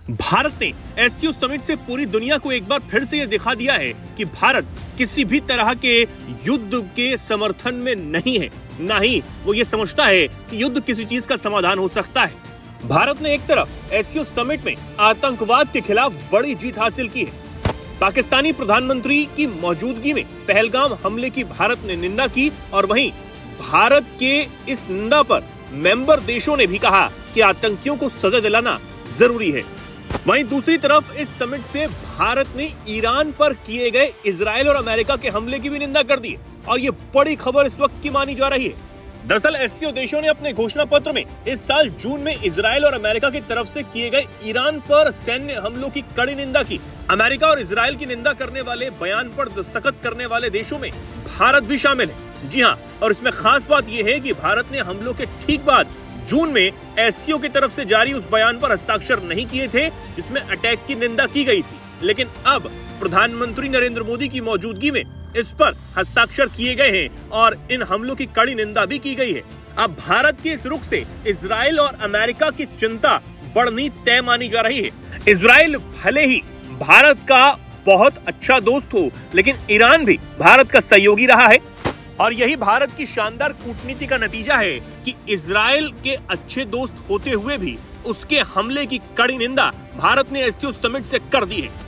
भारत ने SCO summit से पूरी दुनिया को एक बार फिर से यह दिखा दिया है कि भारत किसी भी तरह के युद्ध के समर्थन में नहीं है, ना ही वो ये समझता है कि युद्ध किसी चीज का समाधान हो सकता है। भारत ने एक तरफ एससीओ समिट में आतंकवाद के खिलाफ बड़ी जीत हासिल की है। पाकिस्तानी प्रधानमंत्री की मौजूदगी में पहलगाम हमले की भारत ने निंदा की और वहीं भारत के इस निंदा पर मेंबर देशों ने भी कहा कि आतंकियों को सजा दिलाना जरूरी है। वहीं दूसरी तरफ इस समिट से भारत ने ईरान पर किए गए इजराइल और अमेरिका के हमले की भी निंदा कर दी है और ये बड़ी खबर इस वक्त की मानी जा रही है। दरअसल एससीओ देशों ने अपने घोषणा पत्र में इस साल जून में इजराइल और अमेरिका की तरफ से किए गए ईरान पर सैन्य हमलों की कड़ी निंदा की। अमेरिका और इजराइल की निंदा करने वाले बयान पर दस्तखत करने वाले देशों में भारत भी शामिल है। जी हाँ, और इसमें खास बात यह है कि भारत ने हमलों के ठीक बाद जून में एससीओ की तरफ से जारी उस बयान पर हस्ताक्षर नहीं किए थे जिसमें अटैक की निंदा की गई थी, लेकिन अब प्रधानमंत्री नरेंद्र मोदी की मौजूदगी में इस पर हस्ताक्षर किए गए हैं और इन हमलों की कड़ी निंदा भी की गई है। अब भारत के इस रुख से इजराइल और अमेरिका की चिंता बढ़नी तय मानी जा रही है। इजराइल भले ही भारत का बहुत अच्छा दोस्त हो, लेकिन ईरान भी भारत का सहयोगी रहा है और यही भारत की शानदार कूटनीति का नतीजा है कि इजराइल के अच्छे दोस्त होते हुए भी उसके हमले की कड़ी निंदा भारत ने एससीओ समिट से कर दी है।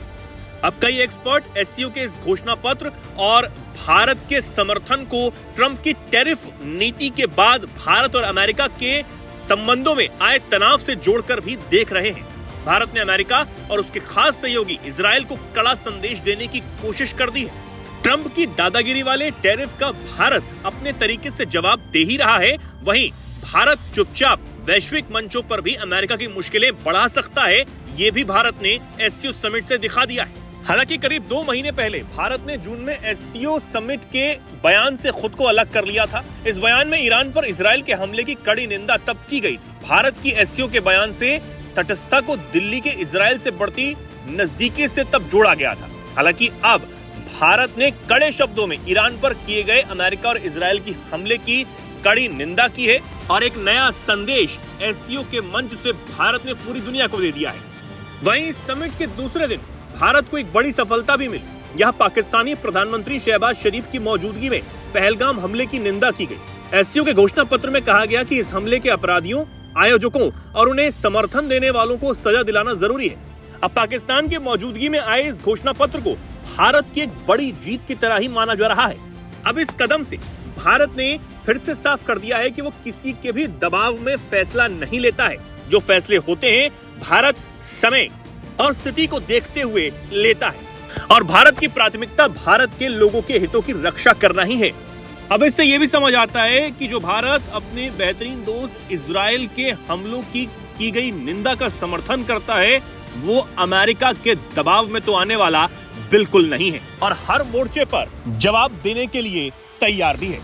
अब कई एक्सपर्ट एससीओ के इस घोषणा पत्र और भारत के समर्थन को ट्रंप की टैरिफ नीति के बाद भारत और अमेरिका के संबंधों में आए तनाव से जोड़कर भी देख रहे हैं। भारत ने अमेरिका और उसके खास सहयोगी इजराइल को कड़ा संदेश देने की कोशिश कर दी है। ट्रंप की दादागिरी वाले टैरिफ का भारत अपने तरीके से जवाब दे ही रहा है, वहीं भारत चुपचाप वैश्विक मंचों पर भी अमेरिका की मुश्किलें बढ़ा सकता है, ये भी भारत ने एससीओ समिट से दिखा दिया है। हालांकि करीब 2 महीने पहले भारत ने जून में एससीओ समिट के बयान से खुद को अलग कर लिया था। इस बयान में ईरान पर इजराइल के हमले की कड़ी निंदा तब की गई थी। भारत की एससीओ के बयान से तटस्थता को दिल्ली के इजराइल से बढ़ती नजदीकी से तब जोड़ा गया था। हालांकि अब भारत ने कड़े शब्दों में ईरान पर किए गए अमेरिका और इजराइल की हमले की कड़ी निंदा की है और एक नया संदेश एससीओ के मंच से भारत ने पूरी दुनिया को दे दिया है। वहीं समिट के दूसरे दिन भारत को एक बड़ी सफलता भी मिली। यहाँ पाकिस्तानी प्रधानमंत्री शहबाज शरीफ की मौजूदगी में पहलगाम हमले की निंदा की गई। एससीओ के घोषणा पत्र में कहा गया कि इस हमले के अपराधियों, आयोजकों और उन्हें समर्थन देने वालों को सजा दिलाना जरूरी है। अब पाकिस्तान की मौजूदगी में आए इस घोषणा पत्र को भारत की एक बड़ी जीत की तरह ही माना जा रहा है। अब इस कदम से भारत ने फिर से साफ कर दिया है कि वो किसी के भी दबाव में फैसला नहीं लेता है। जो फैसले होते हैं भारत समय और स्थिति को देखते हुए लेता है और भारत की प्राथमिकता भारत के लोगों के हितों की रक्षा करना ही है। अब इससे ये भी समझ आता है कि जो भारत अपने बेहतरीन दोस्त इजराइल के हमलों की गई निंदा का समर्थन करता है, वो अमेरिका के दबाव में तो आने वाला बिल्कुल नहीं है और हर मोर्चे पर जवाब देने के लिए तैयार भी है।